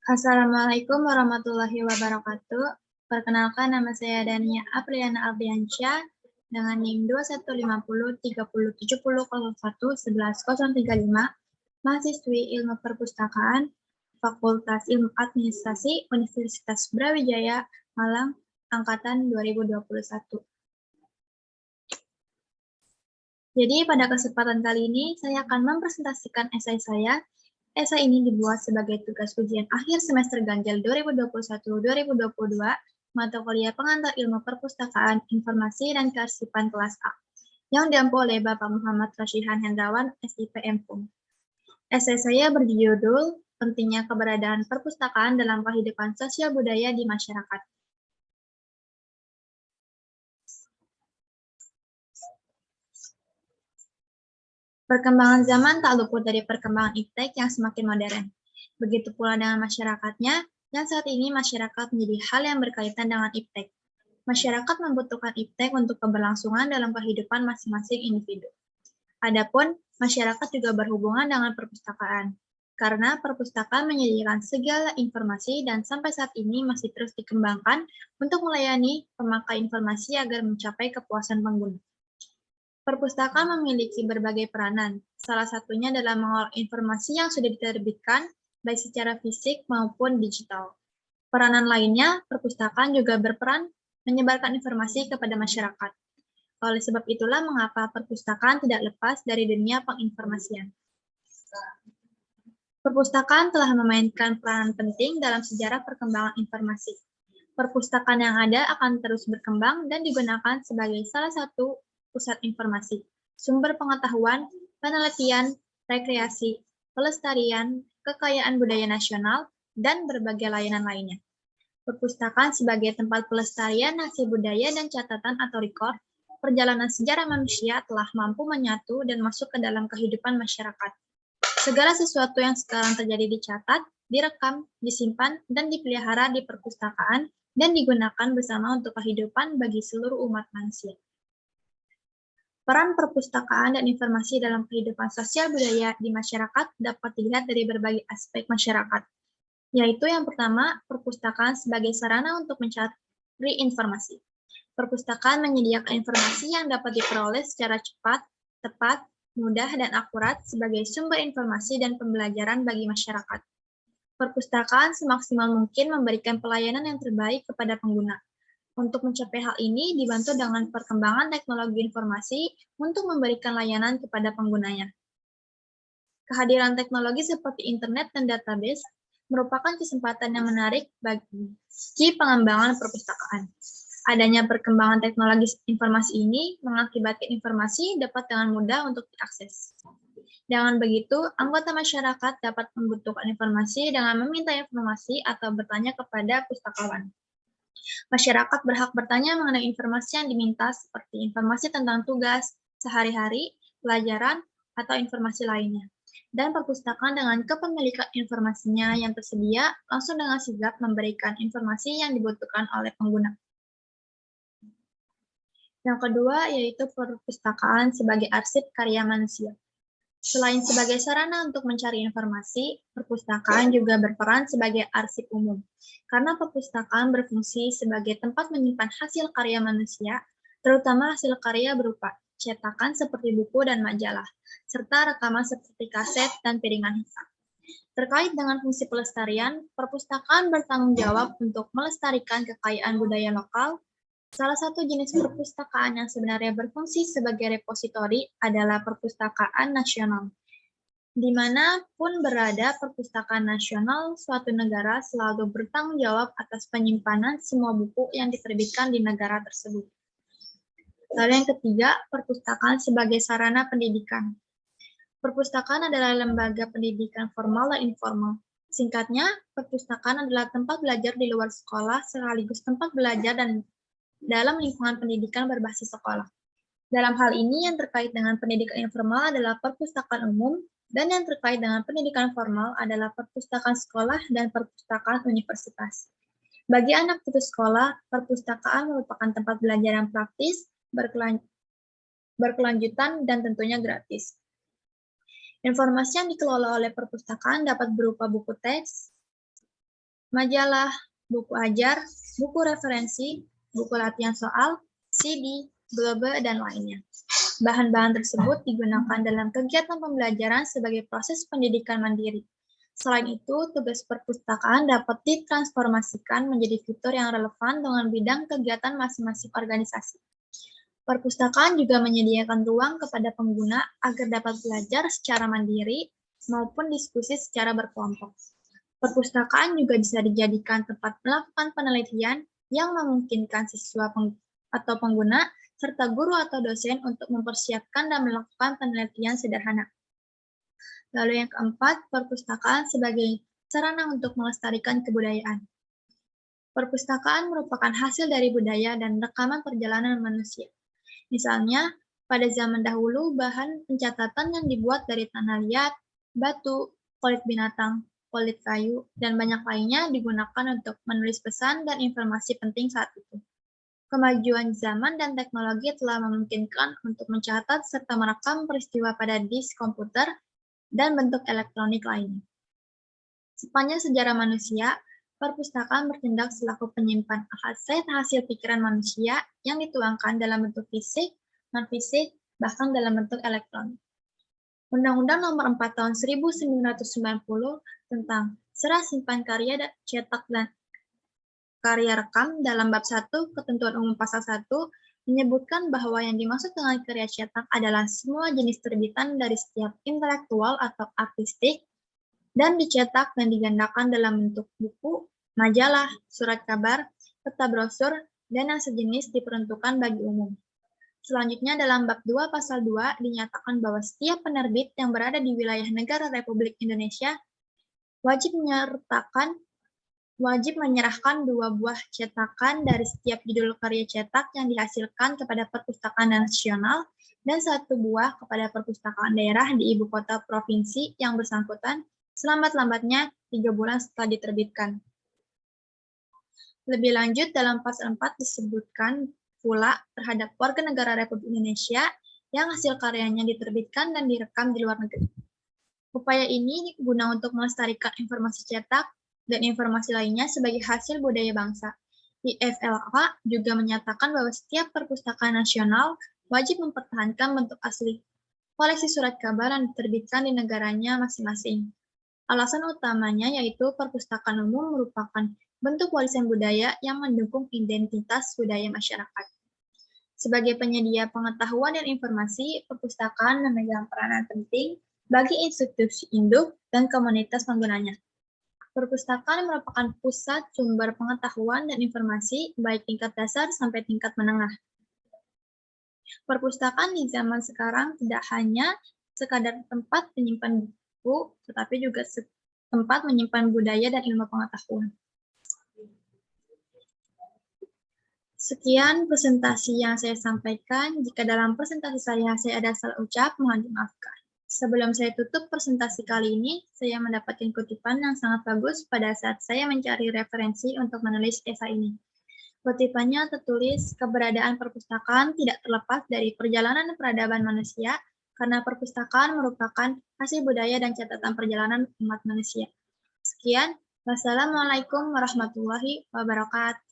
Assalamualaikum warahmatullahi wabarakatuh. Perkenalkan, nama saya Dania Apriana Aldiansyah dengan NIM 21503070011135, mahasiswi Ilmu Perpustakaan, Fakultas Ilmu Administrasi, Universitas Brawijaya, Malang, angkatan 2021. Jadi pada kesempatan kali ini saya akan mempresentasikan esai saya. Esai ini dibuat sebagai tugas ujian akhir semester ganjil 2021-2022 mata kuliah pengantar ilmu perpustakaan, informasi, dan kearsipan kelas A yang diampu oleh Bapak Muhammad Rasyihan Hendrawan, SIPM PUM. Esai saya berjudul Pentingnya Keberadaan Perpustakaan dalam Kehidupan Sosial Budaya di Masyarakat. Perkembangan zaman tak luput dari perkembangan iptek yang semakin modern. Begitu pula dengan masyarakatnya, yang saat ini masyarakat menjadi hal yang berkaitan dengan iptek. Masyarakat membutuhkan iptek untuk keberlangsungan dalam kehidupan masing-masing individu. Adapun, masyarakat juga berhubungan dengan perpustakaan, karena perpustakaan menyediakan segala informasi dan sampai saat ini masih terus dikembangkan untuk melayani pemakai informasi agar mencapai kepuasan pengguna. Perpustakaan memiliki berbagai peranan, salah satunya adalah mengolah informasi yang sudah diterbitkan, baik secara fisik maupun digital. Peranan lainnya, perpustakaan juga berperan menyebarkan informasi kepada masyarakat. Oleh sebab itulah mengapa perpustakaan tidak lepas dari dunia penginformasian. Perpustakaan telah memainkan peranan penting dalam sejarah perkembangan informasi. Perpustakaan yang ada akan terus berkembang dan digunakan sebagai salah satu pusat informasi, sumber pengetahuan, penelitian, rekreasi, pelestarian, kekayaan budaya nasional, dan berbagai layanan lainnya. Perpustakaan sebagai tempat pelestarian hasil budaya dan catatan atau rekor, perjalanan sejarah manusia telah mampu menyatu dan masuk ke dalam kehidupan masyarakat. Segala sesuatu yang sekarang terjadi dicatat, direkam, disimpan, dan dipelihara di perpustakaan dan digunakan bersama untuk kehidupan bagi seluruh umat manusia. Peran perpustakaan dan informasi dalam kehidupan sosial budaya di masyarakat dapat dilihat dari berbagai aspek masyarakat, yaitu yang pertama, perpustakaan sebagai sarana untuk mencari informasi. Perpustakaan menyediakan informasi yang dapat diperoleh secara cepat, tepat, mudah, dan akurat sebagai sumber informasi dan pembelajaran bagi masyarakat. Perpustakaan semaksimal mungkin memberikan pelayanan yang terbaik kepada pengguna. Untuk mencapai hal ini dibantu dengan perkembangan teknologi informasi untuk memberikan layanan kepada penggunanya. Kehadiran teknologi seperti internet dan database merupakan kesempatan yang menarik bagi pengembangan perpustakaan. Adanya perkembangan teknologi informasi ini mengakibatkan informasi dapat dengan mudah untuk diakses. Dengan begitu, anggota masyarakat dapat membutuhkan informasi dengan meminta informasi atau bertanya kepada pustakawan. Masyarakat berhak bertanya mengenai informasi yang diminta seperti informasi tentang tugas, sehari-hari, pelajaran, atau informasi lainnya. Dan perpustakaan dengan kepemilikan informasinya yang tersedia langsung dengan sigap memberikan informasi yang dibutuhkan oleh pengguna. Yang kedua yaitu perpustakaan sebagai arsip karya manusia. Selain sebagai sarana untuk mencari informasi, perpustakaan juga berperan sebagai arsip umum. Karena perpustakaan berfungsi sebagai tempat menyimpan hasil karya manusia, terutama hasil karya berupa cetakan seperti buku dan majalah, serta rekaman seperti kaset dan piringan hitam. Terkait dengan fungsi pelestarian, perpustakaan bertanggung jawab untuk melestarikan kekayaan budaya lokal. Salah satu jenis perpustakaan yang sebenarnya berfungsi sebagai repositori adalah perpustakaan nasional. Dimanapun berada perpustakaan nasional, suatu negara selalu bertanggung jawab atas penyimpanan semua buku yang diterbitkan di negara tersebut. Lalu yang ketiga, perpustakaan sebagai sarana pendidikan. Perpustakaan adalah lembaga pendidikan formal dan informal. Singkatnya, perpustakaan adalah tempat belajar di luar sekolah sekaligus tempat belajar dan dalam lingkungan pendidikan berbasis sekolah. Dalam hal ini, yang terkait dengan pendidikan informal adalah perpustakaan umum, dan yang terkait dengan pendidikan formal adalah perpustakaan sekolah dan perpustakaan universitas. Bagi anak putus sekolah, perpustakaan merupakan tempat belajar yang praktis, berkelanjutan, dan tentunya gratis. Informasi yang dikelola oleh perpustakaan dapat berupa buku teks, majalah, buku ajar, buku referensi, buku latihan soal, CD, blogger, dan lainnya. Bahan-bahan tersebut digunakan dalam kegiatan pembelajaran sebagai proses pendidikan mandiri. Selain itu, tugas perpustakaan dapat ditransformasikan menjadi fitur yang relevan dengan bidang kegiatan masing-masing organisasi. Perpustakaan juga menyediakan ruang kepada pengguna agar dapat belajar secara mandiri maupun diskusi secara berkelompok. Perpustakaan juga bisa dijadikan tempat melakukan penelitian yang memungkinkan siswa atau pengguna serta guru atau dosen untuk mempersiapkan dan melakukan penelitian sederhana. Lalu yang keempat, perpustakaan sebagai sarana untuk melestarikan kebudayaan. Perpustakaan merupakan hasil dari budaya dan rekaman perjalanan manusia. Misalnya, pada zaman dahulu bahan pencatatan yang dibuat dari tanah liat, batu, kulit binatang, kulit kayu, dan banyak lainnya digunakan untuk menulis pesan dan informasi penting saat itu. Kemajuan zaman dan teknologi telah memungkinkan untuk mencatat serta merekam peristiwa pada disk komputer dan bentuk elektronik lainnya. Sepanjang sejarah manusia, perpustakaan bertindak selaku penyimpan hasil pikiran manusia yang dituangkan dalam bentuk fisik, non-fisik, bahkan dalam bentuk elektronik. Undang-Undang Nomor 4 Tahun 1990 tentang serah simpan karya cetak dan karya rekam dalam bab 1 Ketentuan Umum Pasal 1 menyebutkan bahwa yang dimaksud dengan karya cetak adalah semua jenis terbitan dari setiap intelektual atau artistik dan dicetak dan digandakan dalam bentuk buku, majalah, surat kabar, peta brosur, dan yang sejenis diperuntukkan bagi umum. Selanjutnya dalam bab 2 pasal 2 dinyatakan bahwa setiap penerbit yang berada di wilayah negara Republik Indonesia wajib menyerahkan 2 buah cetakan dari setiap judul karya cetak yang dihasilkan kepada Perpustakaan Nasional dan 1 buah kepada perpustakaan daerah di ibu kota provinsi yang bersangkutan selambat-lambatnya 3 bulan setelah diterbitkan. Lebih lanjut, dalam pasal 4 disebutkan pula terhadap warga negara Republik Indonesia yang hasil karyanya diterbitkan dan direkam di luar negeri. Upaya ini guna untuk melestarikan informasi cetak dan informasi lainnya sebagai hasil budaya bangsa. IFLA juga menyatakan bahwa setiap perpustakaan nasional wajib mempertahankan bentuk asli koleksi surat kabar yang diterbitkan di negaranya masing-masing. Alasan utamanya yaitu perpustakaan umum merupakan bentuk warisan budaya yang mendukung identitas budaya masyarakat. Sebagai penyedia pengetahuan dan informasi, perpustakaan memegang peranan penting bagi institusi induk dan komunitas penggunanya. Perpustakaan merupakan pusat sumber pengetahuan dan informasi baik tingkat dasar sampai tingkat menengah. Perpustakaan di zaman sekarang tidak hanya sekadar tempat menyimpan buku, tetapi juga tempat menyimpan budaya dan ilmu pengetahuan. Sekian presentasi yang saya sampaikan. Jika dalam presentasi saya ada salah ucap, mohon dimaafkan. Sebelum saya tutup presentasi kali ini, saya mendapatkan kutipan yang sangat bagus pada saat saya mencari referensi untuk menulis esai ini. Kutipannya tertulis, keberadaan perpustakaan tidak terlepas dari perjalanan peradaban manusia, karena perpustakaan merupakan hasil budaya dan catatan perjalanan umat manusia. Sekian, wassalamualaikum warahmatullahi wabarakatuh.